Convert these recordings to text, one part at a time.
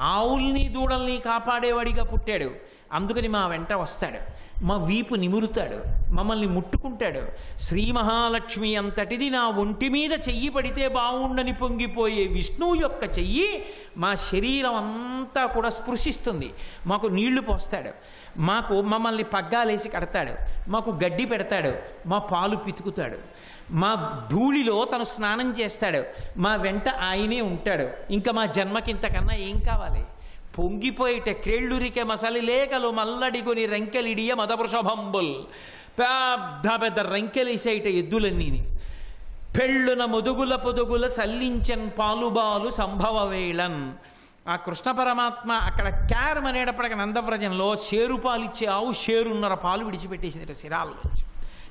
ఆవుల్ని దూడల్ని కాపాడేవాడిగా పుట్టాడు. అందుకని మా వెంట వస్తాడు, మా వీపు నిమురుతాడు, మమ్మల్ని ముట్టుకుంటాడు. శ్రీ మహాలక్ష్మి అంతటిది నా ఒంటి మీద చెయ్యి పడితే బావుండని పొంగిపోయే విష్ణువు యొక్క చెయ్యి మా శరీరం అంతా కూడా స్పృశిస్తుంది. మాకు నీళ్లు పోస్తాడు, మమ్మల్ని పగ్గాలేసి కడతాడు, మాకు గడ్డి పెడతాడు, మా పాలు పితుకుతాడు, మా ధూళిలో తను స్నానం చేస్తాడు, మా వెంట ఆయనే ఉంటాడు. ఇంకా మా జన్మకింతకన్నా ఏం కావాలి? పొంగిపోయిట క్రేళ్ళురికే మసలి లేకలు మల్లడిగొని రెంకెలిడియ మదవృషభంబుల్, పెద్ద పెద్ద రెంకెలేసేట ఎద్దులన్నీని. పెళ్ళున మొదుగుల పొదుగుల చల్లించన్ పాలుబాలు సంభవ వేళన్. ఆ కృష్ణ పరమాత్మ అక్కడ క్యారం అనేటప్పటికి నందవ్రజంలో షేరుపాలిచ్చే ఆవు షేరున్నర పాలు విడిచిపెట్టేసిందట శిరాల్లో.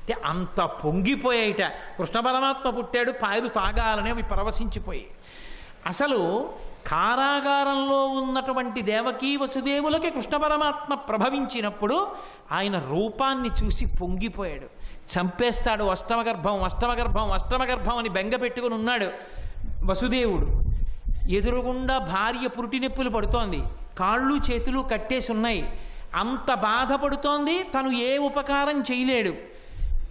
అంటే అంత పొంగిపోయేట కృష్ణ పరమాత్మ పుట్టాడు, పాయలు తాగాలని అవి పరవశించిపోయాయి. అసలు కారాగారంలో ఉన్నటువంటి దేవకీ వసుదేవులకి కృష్ణ పరమాత్మ ప్రభవించినప్పుడు ఆయన రూపాన్ని చూసి పొంగిపోయాడు. చంపేస్తాడు, అష్టమగర్భం అష్టమగర్భం అష్టమగర్భం అని బెంగ పెట్టుకుని ఉన్నాడు వసుదేవుడు. ఎదురుగుండా భార్య పురుటినొప్పులు పడుతోంది, కాళ్ళు చేతులు కట్టేసి ఉన్నాయి, అంత బాధపడుతోంది. తను ఏ ఉపకారం చేయలేడు.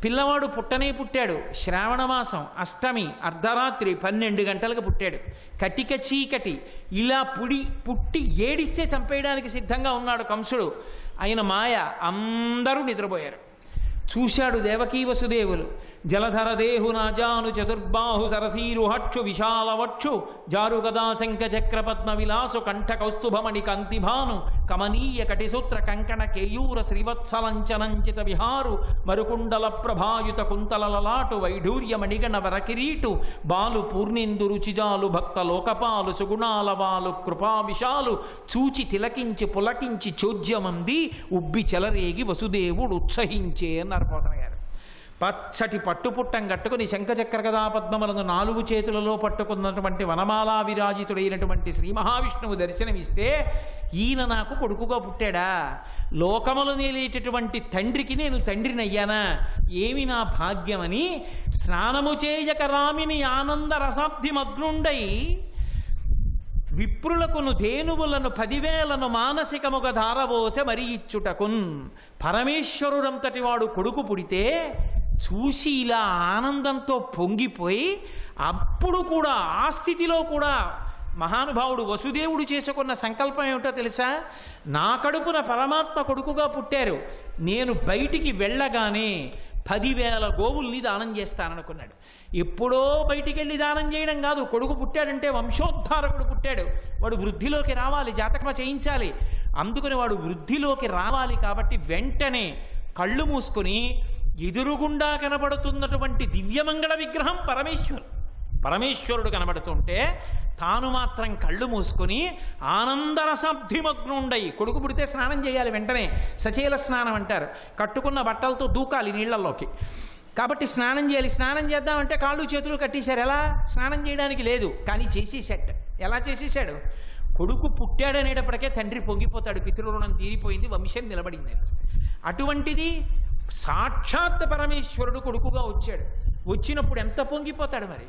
పిల్లవాడు పుట్టనే పుట్టాడు, శ్రావణమాసం అష్టమి అర్ధరాత్రి 12 గంటలకు పుట్టాడు. కటిక చీకటి ఇలా పుట్టి ఏడిస్తే చంపేయడానికి సిద్ధంగా ఉన్నాడు కంసుడు. ఆయన మాయ, అందరూ నిద్రపోయారు. చూశాడు దేవకీ వసుదేవులు. జలధర దేహు నాజాను చతుర్బాహు సరసీరుహక్షు విశాలవక్షు జారు గదా శంఖ చక్ర పద్మ విలాసు కంఠ కౌస్తుభమణి కాంతిభాను కమనీయ కటిసూత్ర కంకణ కేయూర శ్రీవత్సలంచనంచిత విహారు మరుకుండల ప్రభాయుత కుంతలలలాటు వైఢూర్య మణిగణ వరకిరీటు బాలు పూర్ణేందు రుచిజాలు భక్త లోకపాలు సుగుణాల వాలు కృపా విశాలు చూచి తిలకించి పులకించి చోద్యమంది ఉబ్బి చెలరేగి వసుదేవుడు ఉత్సహించే అన్నారు పోతన గారు. పచ్చటి పట్టుపుట్టం కట్టుకుని శంఖచక్ర గదా పద్మములను 4 చేతులలో పట్టుకున్నటువంటి వనమాలా విరాజితుడైనటువంటి శ్రీ మహావిష్ణువు దర్శనమిస్తే ఈయన నాకు కొడుకుగా పుట్టాడా? లోకములు నేలేటటువంటి తండ్రికి నేను తండ్రినయ్యానా? ఏమి నా భాగ్యమని స్నానము చేయక రామిని ఆనంద రసాబ్ది మగ్నుండై విప్రులకును ధేనువులను 10,000ను మానసికముగ ధారవోసె మరి ఇచ్చుటకున్. పరమేశ్వరుడంతటి వాడు కొడుకు పుడితే చూసి ఇలా ఆనందంతో పొంగిపోయి, అప్పుడు కూడా ఆ స్థితిలో కూడా మహానుభావుడు వసుదేవుడు చేసుకున్న సంకల్పం ఏమిటో తెలుసా? నా కడుపున పరమాత్మ కొడుకుగా పుట్టారు, నేను బయటికి వెళ్ళగానే 10,000 గోవుల్ని దానం చేస్తాననుకున్నాడు. ఎప్పుడో బయటికి వెళ్ళి దానం చేయడం కాదు, కొడుకు పుట్టాడంటే వంశోద్ధారకుడు పుట్టాడు, వాడు వృద్ధిలోకి రావాలి, జాతకమ చేయించాలి. అందుకని వాడు వృద్ధిలోకి రావాలి కాబట్టి వెంటనే కళ్ళు మూసుకొని ఎదురుగుండా కనబడుతున్నటువంటి దివ్యమంగళ విగ్రహం పరమేశ్వరుడు కనబడుతుంటే తాను మాత్రం కళ్ళు మూసుకొని ఆనందరసాబ్ధిమగ్నుండై, కొడుకు పుడితే స్నానం చేయాలి వెంటనే, సచేల స్నానం అంటారు, కట్టుకున్న బట్టలతో దూకాలి నీళ్లలోకి. కాబట్టి స్నానం చేయాలి. స్నానం చేద్దామంటే కాళ్ళు చేతులు కట్టేశారు. ఎలా? స్నానం చేయడానికి లేదు, కానీ చేసేసాడు. ఎలా చేసేసాడు? కొడుకు పుట్టాడనేటప్పటికే తండ్రి పొంగిపోతాడు, పితృరుణం తీరిపోయింది, వంశం నిలబడింది. అటువంటిది సాక్షాత్ పరమేశ్వరుడు కొడుకుగా వచ్చాడు. వచ్చినప్పుడు ఎంత పొంగిపోతాడు మరి?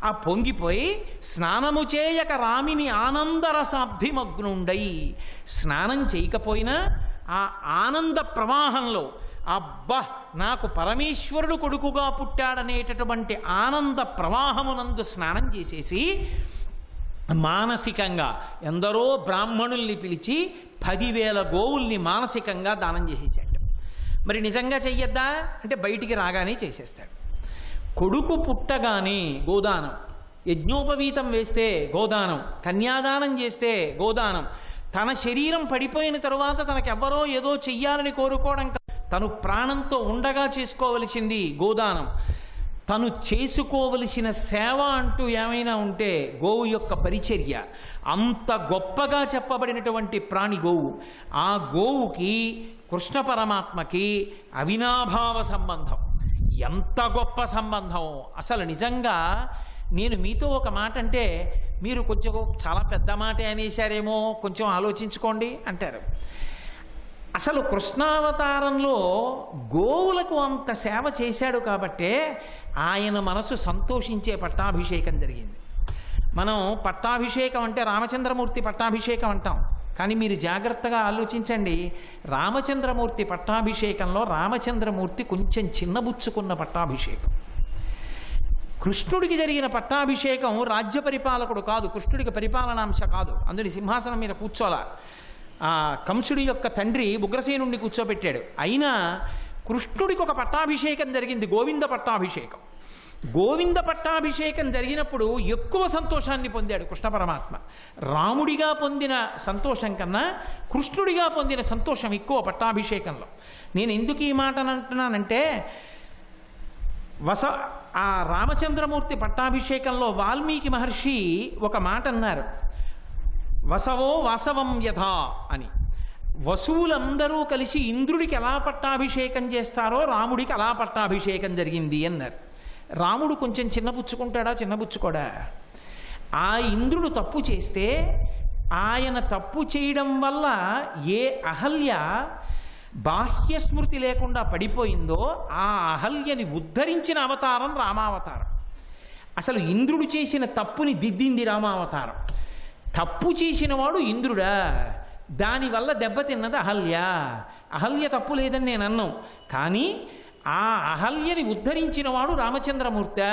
ఆ పొంగిపోయి స్నానము చేయక రామిని ఆనందరసాబ్ధిమగ్నుండై, స్నానం చేయకపోయినా ఆ ఆనంద ప్రవాహంలో అబ్బా నాకు పరమేశ్వరుడు కొడుకుగా పుట్టాడనేటటువంటి ఆనంద ప్రవాహమునందు స్నానం చేసేసి మానసికంగా ఎందరో బ్రాహ్మణుల్ని పిలిచి 10,000 గోవుల్ని మానసికంగా దానం చేసేసాడు. మరి నిజంగా చెయ్యొద్దా అంటే బయటికి రాగానే చేసేస్తాడు. కొడుకు పుట్టగానే గోదానం యజ్ఞోపవీతం వేస్తే గోదానం, కన్యాదానం చేస్తే గోదానం. తన శరీరం పడిపోయిన తరువాత తనకెవ్వరో ఏదో చెయ్యాలని కోరుకోవడం, తను ప్రాణంతో ఉండగా చేసుకోవలసింది గోదానం. తను చేసుకోవలసిన సేవ అంటూ ఏమైనా ఉంటే గోవు యొక్క పరిచర్య. అంత గొప్పగా చెప్పబడినటువంటి ప్రాణి గోవు. ఆ గోవుకి కృష్ణ పరమాత్మకి అవినాభావ సంబంధం. ఎంత గొప్ప సంబంధం! అసలు నిజంగా నేను మీతో ఒక మాట అంటే మీరు కొంచెం చాలా పెద్ద మాట అనేశారేమో, కొంచెం ఆలోచించుకోండి అంటారు. అసలు కృష్ణావతారంలో గోవులకు అంత సేవ చేశాడు కాబట్టే ఆయన మనసు సంతోషించే పట్టాభిషేకం జరిగింది. మనం పట్టాభిషేకం అంటే రామచంద్రమూర్తి పట్టాభిషేకం అంటాం, కానీ మీరు జాగ్రత్తగా ఆలోచించండి. రామచంద్రమూర్తి పట్టాభిషేకంలో రామచంద్రమూర్తి కొంచెం చిన్నబుచ్చుకున్న పట్టాభిషేకం. కృష్ణుడికి జరిగిన పట్టాభిషేకం రాజ్య పరిపాలకుడు కాదు, కృష్ణుడికి పరిపాలనాంశ కాదు. అందుని సింహాసనం మీద కూర్చోలా. ఆ కంసుడి యొక్క తండ్రి ఉగ్రసేనుణ్ణి కూర్చోబెట్టాడు. అయినా కృష్ణుడికి ఒక పట్టాభిషేకం జరిగింది, గోవింద పట్టాభిషేకం. గోవింద పట్టాభిషేకం జరిగినప్పుడు ఎక్కువ సంతోషాన్ని పొందాడు కృష్ణ పరమాత్మ. రాముడిగా పొందిన సంతోషం కన్నా కృష్ణుడిగా పొందిన సంతోషం ఎక్కువ పట్టాభిషేకంలో. నేను ఎందుకు ఈ మాట అంటున్నానంటే, ఆ రామచంద్రమూర్తి పట్టాభిషేకంలో వాల్మీకి మహర్షి ఒక మాట అన్నారు, వసవో వాసవం యథా అని. వసువులందరూ కలిసి ఇంద్రుడికి ఎలా పట్టాభిషేకం చేస్తారో రాముడికి అలా పట్టాభిషేకం జరిగింది అన్నారు. రాముడు కొంచెం చిన్నపుచ్చుకుంటాడా, చిన్నపుచ్చుకోడా? ఆ ఇంద్రుడు తప్పు చేస్తే ఆయన తప్పు చేయడం వల్ల ఏ అహల్య బాహ్యస్మృతి లేకుండా పడిపోయిందో ఆ అహల్యని ఉద్ధరించిన అవతారం రామావతారం. అసలు ఇంద్రుడు చేసిన తప్పుని దిద్దింది రామావతారం. తప్పు చేసిన వాడు ఇంద్రుడా, దానివల్ల దెబ్బతిన్నది అహల్య. అహల్య తప్పు లేదని నేను అన్నాను, కానీ ఆ అహల్యని ఉద్ధరించిన వాడు రామచంద్రమూర్తి.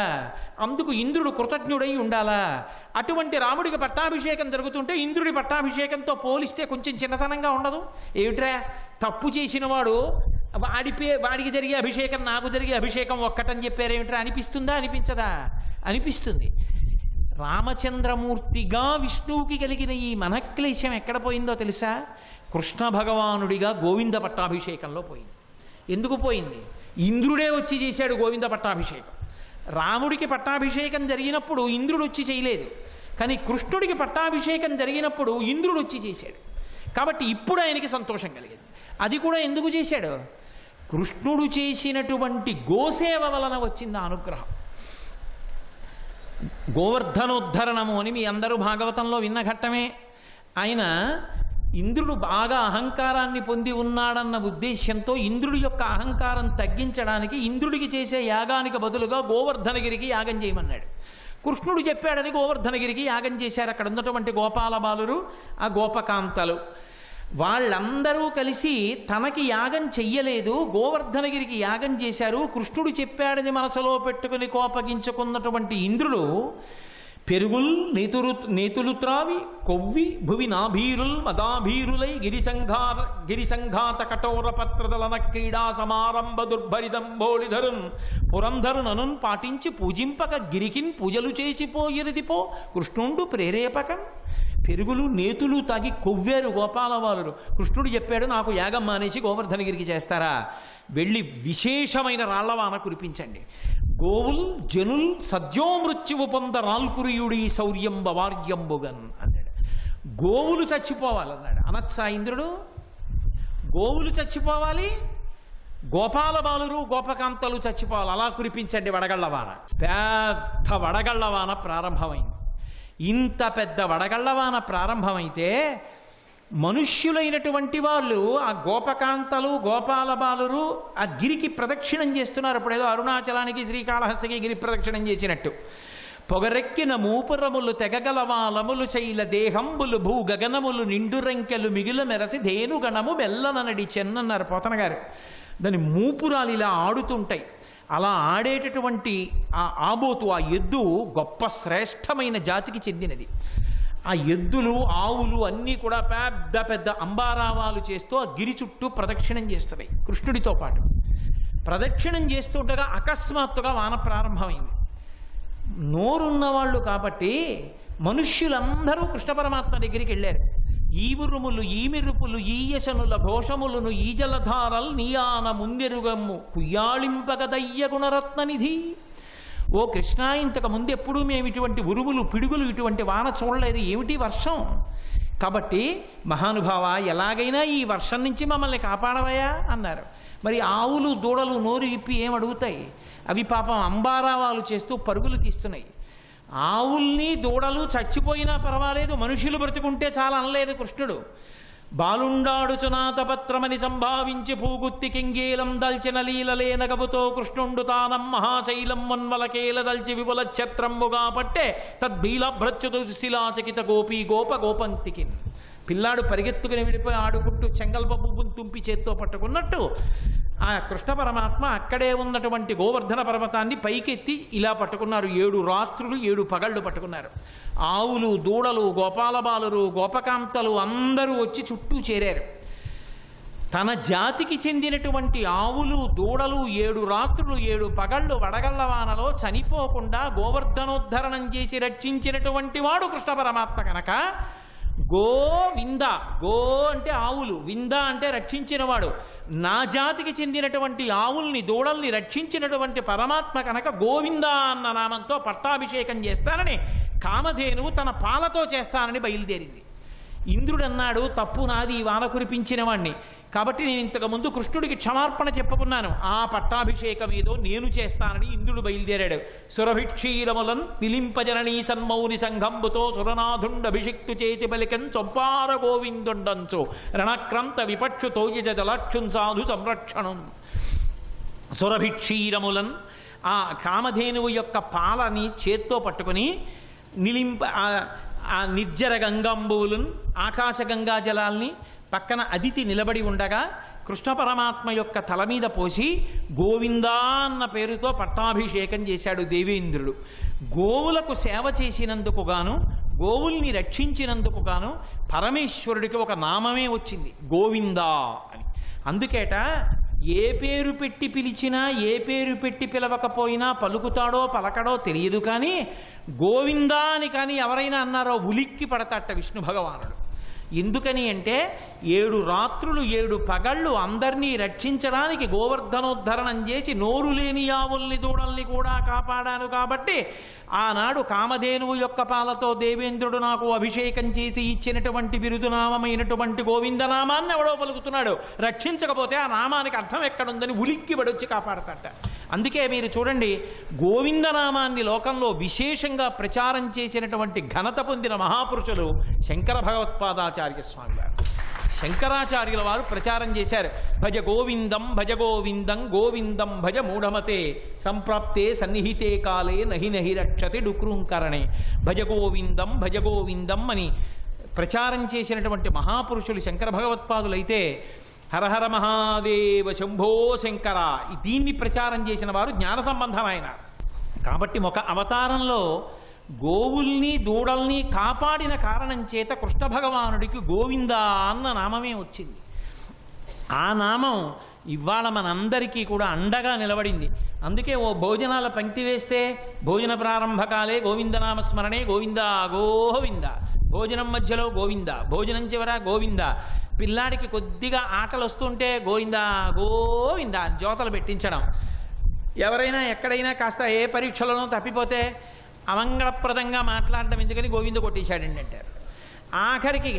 అందుకు ఇంద్రుడు కృతజ్ఞుడై ఉండాలా. అటువంటి రాముడికి పట్టాభిషేకం జరుగుతుంటే ఇంద్రుడి పట్టాభిషేకంతో పోలిస్తే కొంచెం చిన్నతనంగా ఉండదు? ఏమిట్రా, తప్పు చేసిన వాడు వాడికి జరిగే అభిషేకం నాకు జరిగే అభిషేకం ఒక్కటని చెప్పారేమిట్రా అనిపిస్తుందా, అనిపించదా? అనిపిస్తుంది. రామచంద్రమూర్తిగా విష్ణువుకి కలిగిన ఈ మనక్లేశం ఎక్కడ పోయిందో తెలుసా? కృష్ణ భగవానుడిగా గోవింద పట్టాభిషేకంలో పోయింది. ఎందుకు పోయింది? ఇంద్రుడే వచ్చి చేశాడు గోవింద పట్టాభిషేకం. రాముడికి పట్టాభిషేకం జరిగినప్పుడు ఇంద్రుడు వచ్చి చేయలేదు, కానీ కృష్ణుడికి పట్టాభిషేకం జరిగినప్పుడు ఇంద్రుడు వచ్చి చేశాడు. కాబట్టి ఇప్పుడు ఆయనకి సంతోషం కలిగింది. అది కూడా ఎందుకు చేశాడు? కృష్ణుడు చేసినటువంటి గోసేవ వలన వచ్చింది అనుగ్రహం. గోవర్ధనోద్ధరణము అని మీ అందరూ భాగవతంలో విన్న ఘట్టమే. ఆయన ఇంద్రుడు బాగా అహంకారాన్ని పొంది ఉన్నాడన్న ఉద్దేశ్యంతో ఇంద్రుడి యొక్క అహంకారం తగ్గించడానికి ఇంద్రుడికి చేసే యాగానికి బదులుగా గోవర్ధనగిరికి యాగం చేయమన్నాడు. కృష్ణుడు చెప్పాడని గోవర్ధనగిరికి యాగం చేశారు. అక్కడ ఉన్నటువంటి గోపాల బాలురు, ఆ గోపకాంతలు, వాళ్ళందరూ కలిసి తనకి యాగం చెయ్యలేదు, గోవర్ధనగిరికి యాగం చేశారు. కృష్ణుడు చెప్పాడని మనసులో పెట్టుకుని కోపగించుకున్నటువంటి ఇంద్రుడు పెరుగుల్ నేతులు త్రావి కొవ్వి భువి నాభీరుల్ మదాభీరులై గిరిసంఘాత కఠోర పత్రదలన క్రీడా సమారంభ దుర్భరిదంబోళిధరున్ పురంధరుననున్ పాటించి పూజింపక గిరికిన్ పూజలు చేసిపోయిరిదిపో కృష్ణుండు ప్రేరేపకం. పెరుగులు నేతులు తాగి కొవ్వారు గోపాలవాలుడు. కృష్ణుడు చెప్పాడు, నాకు యాగం మానేసి గోవర్ధనగిరికి చేస్తారా? వెళ్ళి విశేషమైన రాళ్లవాన కురిపించండి. గోవుల్ జనుల్ సద్యోమృత్యువు పొంద రాల్పురియుడి శౌర్యంబ వార్యంబుగన్ అన్నాడు. గోవులు చచ్చిపోవాలన్నాడు. అనత్సా ఇంద్రుడు? గోవులు చచ్చిపోవాలి, గోపాల బాలురు గోపకాంతలు చచ్చిపోవాలి, అలా కురిపించండి వడగళ్లవాన. పెద్ద వడగళ్లవాన ప్రారంభమైంది. ఇంత పెద్ద వడగళ్లవాన ప్రారంభమైతే మనుష్యులైనటువంటి వాళ్ళు ఆ గోపకాంతలు గోపాల బాలురు ఆ గిరికి ప్రదక్షిణం చేస్తున్నారు. ఇప్పుడు ఏదో అరుణాచలానికి శ్రీకాళహస్తికి గిరి ప్రదక్షిణం చేసినట్టు. పొగరెక్కిన మూపురములు తెగగలవాలములు చైల దేహంబులు భూ గగనములు నిండురంకెలు మిగుల మెరసి ధేనుగణము బెల్లననడి చెన్నన్నారు పోతన గారు. దాని మూపురాలు ఇలా ఆడుతుంటాయి. అలా ఆడేటటువంటి ఆ ఆబోతు, ఆ ఎద్దు గొప్ప శ్రేష్టమైన జాతికి చెందినది. ఆ ఎద్దులు ఆవులు అన్నీ కూడా పెద్ద పెద్ద అంబారావాలు చేస్తూ ఆ గిరి చుట్టూ ప్రదక్షిణం చేస్తున్నాయి కృష్ణుడితో పాటు. ప్రదక్షిణం చేస్తుండగా అకస్మాత్తుగా వాన ప్రారంభమైంది. నోరున్నవాళ్ళు కాబట్టి మనుష్యులందరూ కృష్ణ పరమాత్మ దగ్గరికి వెళ్ళారు. ఈవురుములు ఈమిరుపులు ఈయశనుల ఘోషములను ఈ జలధారల్ నీయాన ముందెరుగమ్ము కుయ్యాళింపగదయ్య గుణరత్ననిధి. ఓ కృష్ణ, ఇంతకు ముందు ఎప్పుడూ మేము ఇటువంటి ఉరుములు పిడుగులు ఇటువంటి వాన చూడలేదు, ఏమిటి వర్షం? కాబట్టి మహానుభావ, ఎలాగైనా ఈ వర్షం నుంచి మమ్మల్ని కాపాడవయా అన్నారు. మరి ఆవులు దూడలు నోరు ఇప్పి ఏమడుగుతాయి? అవి పాపం అంబారావాలు చేస్తూ పరుగులు తీస్తున్నాయి. ఆవుల్ని దూడలు చచ్చిపోయినా పర్వాలేదు, మనుషులు బ్రతుకుంటే చాలా అనలేదు కృష్ణుడు. బాలుండాడుచునాతపత్రమని సంభావించి పూగుత్తి కింగేలం దల్చిన లీలలేనగబుతో కృష్ణుండు తానం మహాశైలం మన్వలకేల దల్చి విపుల ఛత్రమ్ముగా పట్టే తద్బీలభ్రచ్యుతు శిలాచకిత గోపీ గోప గోపంతికి. పిల్లాడు పరిగెత్తుకుని విడిపోయి ఆడుకుంటూ చెంగల్ప పువ్వును తుంపి చేత్తో పట్టుకున్నట్టు ఆ కృష్ణ పరమాత్మ అక్కడే ఉన్నటువంటి గోవర్ధన పర్వతాన్ని పైకెత్తి ఇలా పట్టుకున్నారు. 7 రాత్రులు 7 పగళ్ళు పట్టుకున్నారు. ఆవులు దూడలు గోపాలబాలురు గోపకాంతలు అందరూ వచ్చి చుట్టూ చేరారు. తన జాతికి చెందినటువంటి ఆవులు దూడలు 7 రాత్రులు 7 పగళ్ళు వడగళ్లవానలో చనిపోకుండా గోవర్ధనోద్ధరణం చేసి రక్షించినటువంటి వాడు కృష్ణ పరమాత్మ కనుక గోవింద, గో అంటే ఆవులు, వింద అంటే రక్షించినవాడు. నా జాతికి చెందినటువంటి ఆవుల్ని దూడల్ని రక్షించినటువంటి పరమాత్మ కనుక గోవింద అన్న నామంతో పట్టాభిషేకం చేస్తానని కామధేనువు తన పాలతో చేస్తానని బయలుదేరింది. ఇంద్రుడు అన్నాడు, తప్పు నాది, వాన కురిపించిన వాణ్ణి, కాబట్టి నేను ఇంతకుముందు కృష్ణుడికి క్షమార్పణ చెప్పుకున్నాను, ఆ పట్టాభిషేకం ఏదో నేను చేస్తానని ఇంద్రుడు బయలుదేరాడు. సురభిక్షీరములన్ పిలింపజననీ సన్మౌని సంఘంబుతో సురనాథుండభిషిక్తు చేచి బలికన్ చొంపార గోవిందుండంచు రణక్రంత విపక్షు తోజిజ జలక్షున్ సాధు సంరక్షణం. సురభిక్షీరములన్ ఆ కామధేనువు యొక్క పాలని చేత్తో పట్టుకుని ఆ నిర్జర గంగాంబువులను ఆకాశ గంగా జలాల్ని పక్కన అదితి నిలబడి ఉండగా కృష్ణ పరమాత్మ యొక్క తల మీద పోసి గోవిందా అన్న పేరుతో పట్టాభిషేకం చేశాడు దేవేంద్రుడు. గోవులకు సేవ చేసినందుకు గాను, గోవుల్ని రక్షించినందుకు గాను పరమేశ్వరుడికి ఒక నామమే వచ్చింది, గోవిందా అని. అందుకేట ఏ పేరు పెట్టి పిలిచినా ఏ పేరు పెట్టి పిలవకపోయినా పలుకుతాడో పలకడో తెలియదు, కానీ గోవిందా అని కానీ ఎవరైనా అన్నారో ఉలిక్కి పడతాట విష్ణు భగవానుడు. ఎందుకని అంటే 7 రాత్రులు 7 పగళ్ళు అందరినీ రక్షించడానికి గోవర్ధనోద్ధరణం చేసి నోరు లేని ఆవుల్ని దూడల్ని కూడా కాపాడాను కాబట్టి ఆనాడు కామధేనువు యొక్క పాలతో దేవేంద్రుడు నాకు అభిషేకం చేసి ఇచ్చినటువంటి బిరుదునామమైనటువంటి గోవిందనామాన్ని ఎవడో పలుకుతున్నాడు, రక్షించకపోతే ఆ నామానికి అర్థం ఎక్కడుందని ఉలిక్కి పడొచ్చి కాపాడతాట. అందుకే మీరు చూడండి, గోవిందనామాన్ని లోకంలో విశేషంగా ప్రచారం చేసినటువంటి ఘనత పొందిన మహాపురుషులు శంకర భగవత్పాదాచార్య స్వామి వారు. శంకరాచార్యుల వారు ప్రచారం చేశారు, భజ గోవిందం భజ గోవిందం గోవిందం భజ మూఢమతే సంప్రాప్తే సన్నిహితే కాలే నహి నహి రక్షతి డుక్రూంకరణే. భజ గోవిందం అని ప్రచారం చేసినటువంటి మహాపురుషులు శంకర భగవత్పాదులైతే హరహర మహాదేవ శంభో శంకర దీన్ని ప్రచారం చేసిన వారు జ్ఞాన సంబంధమైన. కాబట్టి ఒక అవతారంలో గోవుల్ని దూడల్ని కాపాడిన కారణం చేత కృష్ణ భగవానుడికి గోవిందా అన్న నామమే వచ్చింది. ఆ నామం ఇవాళ మనందరికీ కూడా అండగా నిలబడింది. అందుకే ఓ భోజనాల పంక్తి వేస్తే భోజన ప్రారంభకాలే గోవిందనామస్మరణే గోవింద గోవింద, భోజనం మధ్యలో గోవింద, భోజనం చివర గోవింద, పిల్లాడికి కొద్దిగా ఆటలు వస్తుంటే గోవిందా గోవిందా జ్యోతలు పెట్టించడం, ఎవరైనా ఎక్కడైనా కాస్త ఏ పరీక్షలోనో తప్పిపోతే అమంగళప్రదంగా మాట్లాడడం ఎందుకని గోవింద కొట్టేశాడండి అంటారు. ఆఖరికి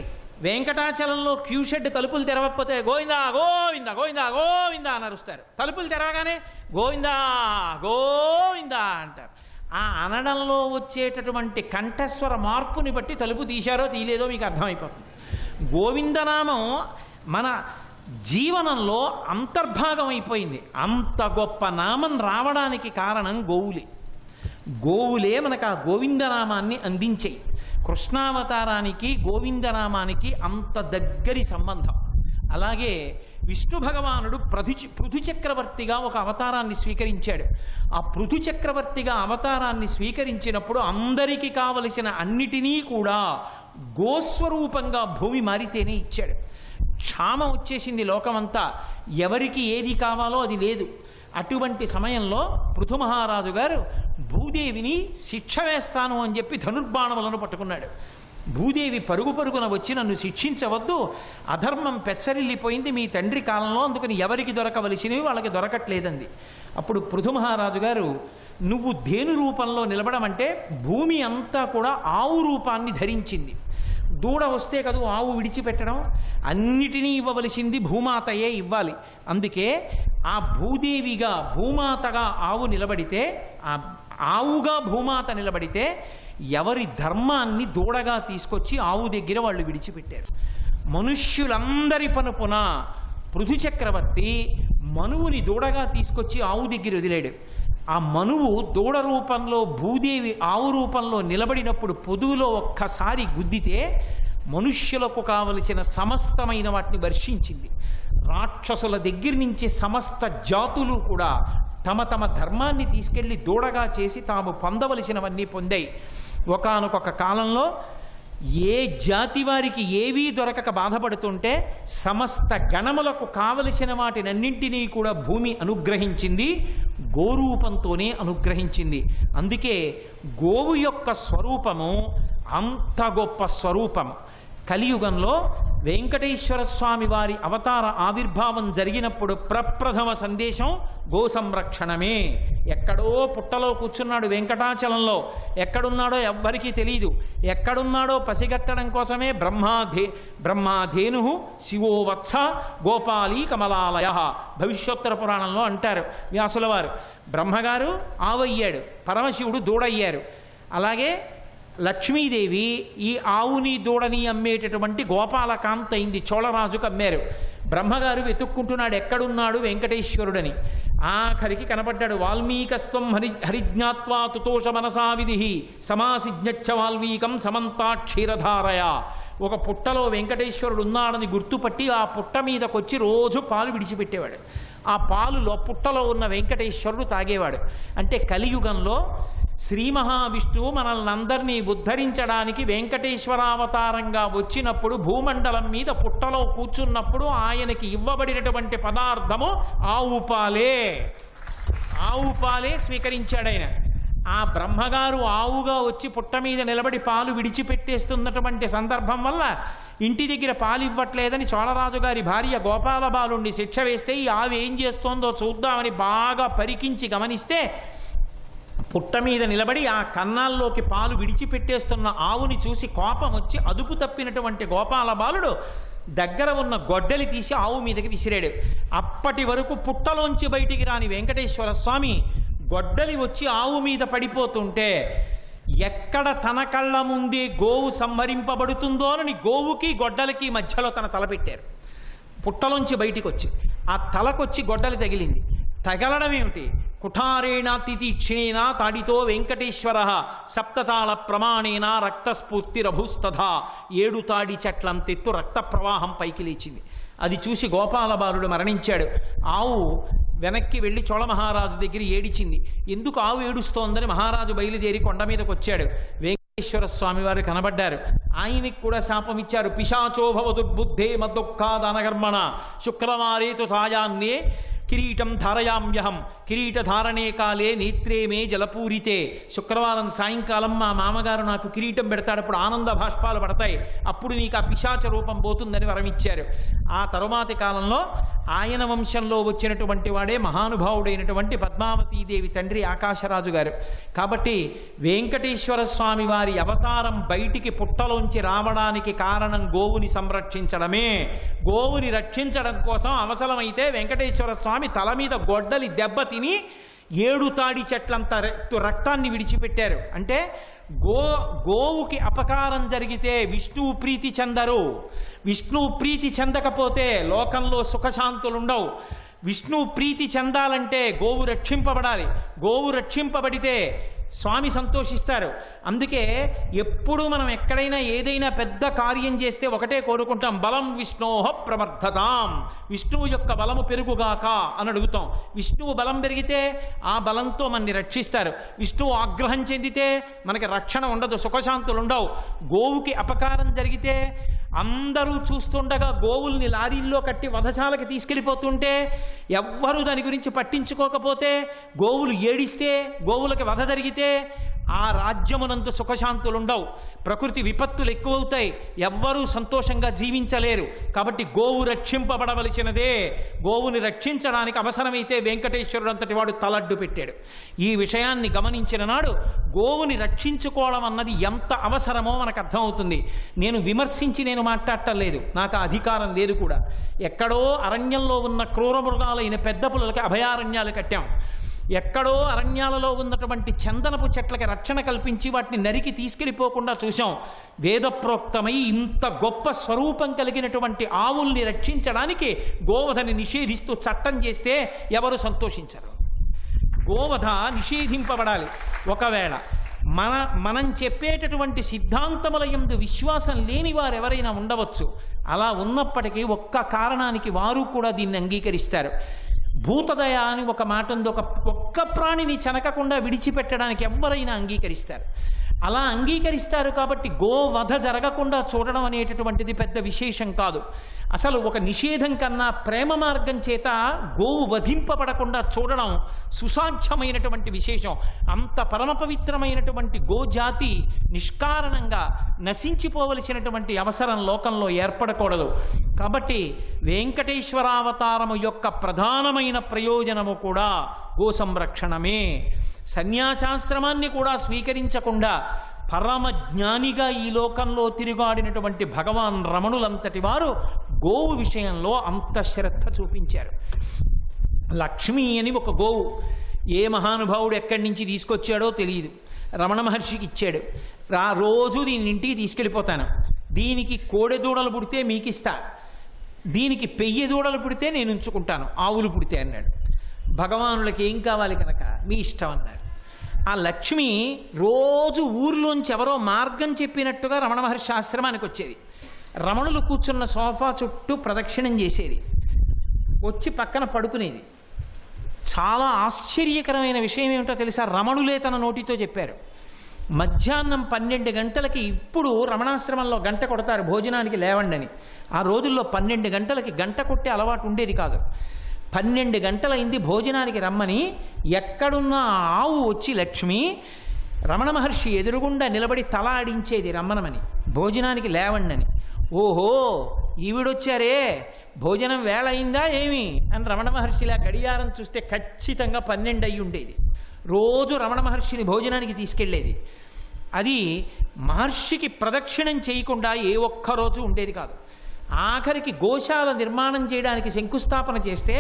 వెంకటాచలంలో క్యూ షెడ్ తలుపులు తెరవకపోతే గోవిందా గోవిందా గోవిందా గోవిందా అని అరుస్తారు, తలుపులు తెరవగానే గోవిందా గోవిందా అంటారు. ఆ అనడంలో వచ్చేటటువంటి కంఠస్వర మార్పుని బట్టి తలుపు తీశారో తీయలేదో మీకు అర్థమైపోతుంది. గోవిందనామం మన జీవనంలో అంతర్భాగం అయిపోయింది. అంత గొప్ప నామం రావడానికి కారణం గోవులే. గోవులే మనకు ఆ గోవిందనామాన్ని అందించాయి. కృష్ణావతారానికి గోవిందనామానికి అంత దగ్గరి సంబంధం. అలాగే విష్ణు భగవానుడు పృథు చక్రవర్తిగా ఒక అవతారాన్ని స్వీకరించాడు. ఆ పృథు చక్రవర్తిగా అవతారాన్ని స్వీకరించినప్పుడు అందరికీ కావలసిన అన్నిటినీ కూడా గోస్వరూపంగా భూమి మారితేనే ఇచ్చాడు. క్షామం వచ్చేసింది లోకమంతా, ఎవరికి ఏది కావాలో అది లేదు. అటువంటి సమయంలో పృథు మహారాజు గారు భూదేవిని శిక్ష వేస్తాను అని చెప్పి ధనుర్బాణములను పట్టుకున్నాడు. భూదేవి పరుగు పరుగున వచ్చి నన్ను శిక్షించవద్దు, అధర్మం పెచ్చరిల్లిపోయింది మీ తండ్రి కాలంలో, అందుకని ఎవరికి దొరకవలసినవి వాళ్ళకి దొరకట్లేదంది. అప్పుడు పృథు మహారాజు గారు, నువ్వు ధేను రూపంలో నిలబడమంటే భూమి అంతా కూడా ఆవు రూపాన్ని ధరించింది. దూడ వస్తే కదూ ఆవు విడిచిపెట్టడం, అన్నిటినీ ఇవ్వవలసింది భూమాతయే ఇవ్వాలి. అందుకే ఆ భూదేవిగా భూమాతగా ఆవు నిలబడితే, ఆ ఆవుగా భూమాత నిలబడితే ఎవరి ధర్మాన్ని దూడగా తీసుకొచ్చి ఆవు దగ్గర వాళ్ళు విడిచిపెట్టారు. మనుష్యులందరి పనుపున పృథు చక్రవర్తి మనువుని దూడగా తీసుకొచ్చి ఆవు దగ్గర వదిలాడు. ఆ మనువు దూడ రూపంలో భూదేవి ఆవు రూపంలో నిలబడినప్పుడు పొదువులో ఒక్కసారి గుద్దితే మనుష్యులకు కావలసిన సమస్తమైన వాటిని వర్షించింది. రాక్షసుల దగ్గర నుంచి సమస్త జాతులు కూడా తమ తమ ధర్మాన్ని తీసుకెళ్లి దూడగా చేసి తాము పొందవలసినవన్నీ పొందాయి. ఒకానొక కాలంలో ఏ జాతి వారికి ఏవీ దొరకక బాధపడుతుంటే సమస్త గణములకు కావలసిన వాటినన్నింటినీ కూడా భూమి అనుగ్రహించింది, గోరూపంతోనే అనుగ్రహించింది. అందుకే గోవు యొక్క స్వరూపము అంత గొప్ప స్వరూపం. కలియుగంలో వెంకటేశ్వర స్వామి వారి అవతార ఆవిర్భావం జరిగినప్పుడు ప్రప్రథమ సందేశం గో సంరక్షణమే. ఎక్కడో పుట్టలో కూర్చున్నాడు వెంకటాచలంలో, ఎక్కడున్నాడో ఎవ్వరికీ తెలియదు. ఎక్కడున్నాడో పసిగట్టడం కోసమే బ్రహ్మాధేను శివో వత్స గోపాలీ కమలాలయ భవిష్యోత్తర పురాణంలో అంటారు వ్యాసుల వారు. బ్రహ్మగారు ఆవయ్యాడు, పరమశివుడు దూడయ్యారు. అలాగే లక్ష్మీదేవి ఈ ఆవుని దూడని అమ్మేటటువంటి గోపాలకాంత అయింది, చోళరాజుకు అమ్మారు. బ్రహ్మగారు వెతుక్కుంటున్నాడు ఎక్కడున్నాడు వెంకటేశ్వరుడని. ఆఖరికి కనపడ్డాడు. వాల్మీకస్త్వం హరిజ్ఞాత్వా తుతోష మనసా విధి సమాసిజ్ఞచ్చ వాల్మీకం సమంతాక్షీరధారయ. ఒక పుట్టలో వెంకటేశ్వరుడు ఉన్నాడని గుర్తుపట్టి ఆ పుట్ట మీదకొచ్చి రోజు పాలు విడిచిపెట్టేవాడు. ఆ పాలులో పుట్టలో ఉన్న వెంకటేశ్వరుడు తాగేవాడు. అంటే కలియుగంలో శ్రీ మహావిష్ణువు మనల్ని అందరినీ ఉద్ధరించడానికి వెంకటేశ్వరావతారంగా వచ్చినప్పుడు భూమండలం మీద పుట్టలో కూర్చున్నప్పుడు ఆయనకి ఇవ్వబడినటువంటి పదార్థము ఆవు పాలే. ఆవు పాలే స్వీకరించాడు ఆయన. ఆ బ్రహ్మగారు ఆవుగా వచ్చి పుట్ట మీద నిలబడి పాలు విడిచిపెట్టేస్తున్నటువంటి సందర్భం వల్ల ఇంటి దగ్గర పాలు ఇవ్వట్లేదని చోళరాజు గారి భార్య గోపాల బాలుణ్ణి శిక్ష వేస్తే ఈ ఆవు ఏం చేస్తోందో చూద్దామని బాగా పరికించి గమనిస్తే పుట్ట మీద నిలబడి ఆ కన్నాల్లోకి పాలు విడిచిపెట్టేస్తున్న ఆవుని చూసి కోపం వచ్చి అదుపు తప్పినటువంటి గోపాల బాలుడు దగ్గర ఉన్న గొడ్డలి తీసి ఆవు మీదకి విసిరాడు. అప్పటి వరకు పుట్టలోంచి బయటికి రాని వెంకటేశ్వర స్వామి గొడ్డలి వచ్చి ఆవు మీద పడిపోతుంటే ఎక్కడ తన కళ్ళ ముందే గోవు సంహరింపబడుతుందోనని గోవుకి గొడ్డలికి మధ్యలో తన తల పెట్టారు. పుట్టలోంచి బయటికి వచ్చి ఆ తలకొచ్చి గొడ్డలి తగిలింది. తగలడం ఏమిటి? కుఠారేణాతిథీక్షిణేన తాడితో వెంకటేశ్వర సప్తతాళ ప్రమాణేన రక్తస్ఫూర్తిరభూస్తథా. 7 తాడి చెట్లంతెత్తు రక్త ప్రవాహం పైకి లేచింది. అది చూసి గోపాల బాలుడు మరణించాడు. ఆవు వెనక్కి వెళ్ళి చోళ మహారాజు దగ్గర ఏడిచింది. ఎందుకు ఆవు ఏడుస్తోందని మహారాజు బయలుదేరి కొండ మీదకి వచ్చాడు. వెంకటేశ్వర స్వామి వారు కనబడ్డారు. ఆయనకి కూడా శాపం ఇచ్చారు. పిశాచోభవ దుర్బుద్ధే మద్దుఃఖాదనగర్మణ శుక్రవారేతు సాయాన్నే కిరీటం ధారయామ్యహం కిరీటధారణే కాలే నేత్రే మే జలపూరితే. శుక్రవారం సాయంకాలం మా మామగారు నాకు కిరీటం పెడతాడు, అప్పుడు ఆనంద భాష్పాలు పడతాయి, అప్పుడు నీకు ఆ పిశాచ రూపం పోతుందని వరమిచ్చారు. ఆ తరువాతి కాలంలో ఆయన వంశంలో వచ్చినటువంటి వాడే మహానుభావుడైనటువంటి పద్మావతీదేవి తండ్రి ఆకాశరాజు గారు. కాబట్టి వెంకటేశ్వర స్వామి వారి అవతారం బయటికి పుట్టలోంచి రావడానికి కారణం గోవుని సంరక్షించడమే. గోవుని రక్షించడం కోసం అవసరమైతే వెంకటేశ్వర స్వామి తల మీద గొడ్డలి దెబ్బ తిని 7 తాడి చెట్లంత రక్తాన్ని విడిచిపెట్టారు. అంటే గోవుకి అపకారం జరిగితే విష్ణువు ప్రీతి చెందరు. విష్ణువు ప్రీతి చెందకపోతే లోకంలో సుఖశాంతులుండవు. విష్ణువు ప్రీతి చెందాలంటే గోవు రక్షింపబడాలి. గోవు రక్షింపబడితే స్వామి సంతోషిస్తారు. అందుకే ఎప్పుడు మనం ఎక్కడైనా ఏదైనా పెద్ద కార్యం చేస్తే ఒకటే కోరుకుంటాం, బలం విష్ణోహ ప్రవర్ధతాం, విష్ణువు యొక్క బలము పెరుగుగాక అని అడుగుతాం. విష్ణువు బలం పెరిగితే ఆ బలంతో మనని రక్షిస్తారు. విష్ణువు ఆగ్రహం చెందితే మనకి రక్షణ ఉండదు, సుఖశాంతులు ఉండవు. గోవుకి అపకారం జరిగితే అందరూ చూస్తుండగా గోవుల్ని లారీల్లో కట్టి వధశాలకి తీసుకెళ్ళిపోతుంటే ఎవ్వరూ దాని గురించి పట్టించుకోకపోతే, గోవులు ఏడిస్తే, గోవులకి వధ జరిగితే అయితే ఆ రాజ్యమునందు సుఖశాంతులుండవు, ప్రకృతి విపత్తులు ఎక్కువవుతాయి, ఎవ్వరూ సంతోషంగా జీవించలేరు. కాబట్టి గోవు రక్షింపబడవలసినదే. గోవుని రక్షించడానికి అవసరమైతే వెంకటేశ్వరుడు అంతటి వాడు తలడ్డు పెట్టాడు. ఈ విషయాన్ని గమనించిన నాడు గోవుని రక్షించుకోవడం అన్నది ఎంత అవసరమో మనకు అర్థమవుతుంది. నేను విమర్శించి నేను మాట్లాడటం లేదు, నాకు ఆ అధికారం లేదు కూడా. ఎక్కడో అరణ్యంలో ఉన్న క్రూర మృగాలైన పెద్ద పులులకి అభయారణ్యాలు కట్టాం. ఎక్కడో అరణ్యాలలో ఉన్నటువంటి చందనపు చెట్లకి రక్షణ కల్పించి వాటిని నరికి తీసుకెళ్ళిపోకుండా చూశాం. వేదప్రోక్తమై ఇంత గొప్ప స్వరూపం కలిగినటువంటి ఆవుల్ని రక్షించడానికి గోవధని నిషేధిస్తూ చట్టం చేస్తే ఎవరు సంతోషించరు. గోవధ నిషేధింపబడాలి. ఒకవేళ మనం చెప్పేటటువంటి సిద్ధాంతముల యందు విశ్వాసం లేని వారు ఎవరైనా ఉండవచ్చు. అలా ఉన్నప్పటికీ ఒక్క కారణానికి వారు కూడా దీన్ని అంగీకరిస్తారు. భూతదయ అని ఒక మాట ఉంది. ఒక్క ప్రాణిని చనకకుండా విడిచిపెట్టడానికి ఎవరైనా అంగీకరిస్తారు. అలా అంగీకరిస్తారు కాబట్టి గోవధ జరగకుండా చూడడం అనేటటువంటిది పెద్ద విశేషం కాదు. అసలు ఒక నిషేధం కన్నా ప్రేమ మార్గం చేత గోవు వధింపబడకుండా చూడడం సుసాధ్యమైనటువంటి విశేషం. అంత పరమ పవిత్రమైనటువంటి గోజాతి నిష్కారణంగా నశించిపోవలసినటువంటి అవసరం లోకంలో ఏర్పడకూడదు. కాబట్టి వెంకటేశ్వరావతారము యొక్క ప్రధానమైన ప్రయోజనము కూడా గో సంరక్షణమే. సన్యాసాశ్రమాన్ని కూడా స్వీకరించకుండా పరమ జ్ఞానిగా ఈ లోకంలో తిరుగాడినటువంటి భగవాన్ రమణులంతటి వారు గోవు విషయంలో అంత శ్రద్ధ చూపించారు. లక్ష్మి అని ఒక గోవు ఏ మహానుభావుడు ఎక్కడి నుంచి తీసుకొచ్చాడో తెలియదు, రమణ మహర్షికి ఇచ్చాడు. రోజు దీని ఇంటికి తీసుకెళ్ళిపోతాను, దీనికి కోడెదూడలు పుడితే మీకు ఇస్తా, దీనికి పెయ్యి దూడలు పుడితే నేను ఉంచుకుంటాను, ఆవులు పుడితే అన్నాడు. భగవానులకి ఏం కావాలి కనుక మీ ఇష్టం అన్నాడు. ఆ లక్ష్మి రోజు ఊర్లోంచి ఎవరో మార్గం చెప్పినట్టుగా రమణ మహర్షి ఆశ్రమానికి వచ్చేది. రమణులు కూర్చున్న సోఫా చుట్టూ ప్రదక్షిణం చేసేది, వచ్చి పక్కన పడుకునేది. చాలా ఆశ్చర్యకరమైన విషయం ఏమిటో తెలుసా? రమణులే తన నోటితో చెప్పారు. మధ్యాహ్నం 12 గంటలకి, ఇప్పుడు రమణాశ్రమంలో గంట కొడతారు భోజనానికి లేవండి అని. ఆ రోజుల్లో 12 గంటలకి గంట కొట్టే అలవాటు ఉండేది కాదు. 12 గంటలైంది భోజనానికి రమ్మని ఎక్కడున్న ఆవు వచ్చి లక్ష్మి రమణ మహర్షి ఎదురుగుండా నిలబడి తల ఆడించేది రమ్మనమని, భోజనానికి లేవండని. ఓహో ఈవిడొచ్చారే, భోజనం వేళ అయిందా ఏమి అని రమణ మహర్షిలా గడియారం చూస్తే ఖచ్చితంగా 12 అయి ఉండేది. రోజు రమణ మహర్షిని భోజనానికి తీసుకెళ్లేది. అది మహర్షికి ప్రదక్షిణం చేయకుండా ఏ ఒక్కరోజు ఉండేది కాదు. ఆఖరికి గోశాల నిర్మాణం చేయడానికి శంకుస్థాపన చేస్తే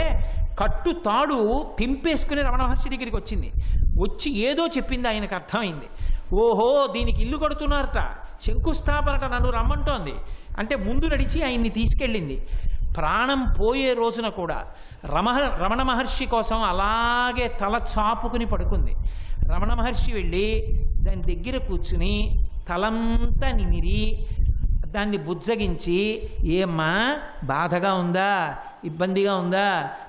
కట్టు తాడు తింపేసుకుని రమణ మహర్షి దగ్గరికి వచ్చింది. వచ్చి ఏదో చెప్పింది, ఆయనకు అర్థమైంది. ఓహో దీనికి ఇల్లు కడుతున్నారట, శంకుస్థాపనట, నన్ను రమ్మంటోంది అంటే ముందు నడిచి ఆయన్ని తీసుకెళ్ళింది. ప్రాణం పోయే రోజున కూడా రమణ మహర్షి కోసం అలాగే తల చాపుకుని పడుకుంది. రమణ మహర్షి వెళ్ళి దాని దగ్గర కూర్చుని తలంతా నిమిరి దాన్ని బుజ్జగించి, ఏమ్మా బాధగా ఉందా, ఇబ్బందిగా ఉందా,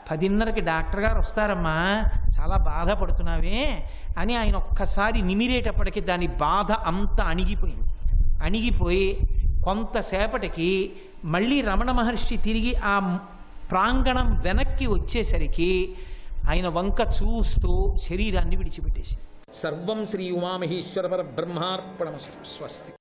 10:30కి డాక్టర్ గారు వస్తారమ్మా, చాలా బాధపడుతున్నావే అని ఆయన ఒక్కసారి నిమిరేటప్పటికి దాని బాధ అంతా అణిగిపోయింది. అణిగిపోయి కొంతసేపటికి మళ్ళీ రమణ మహర్షి తిరిగి ఆ ప్రాంగణం వెనక్కి వచ్చేసరికి ఆయన వంక చూస్తూ శరీరాన్ని విడిచిపెట్టేసింది. సర్వం శ్రీ ఉమామహేశ్వర పరబ్రహ్మార్పణమస్తు. స్వస్తి.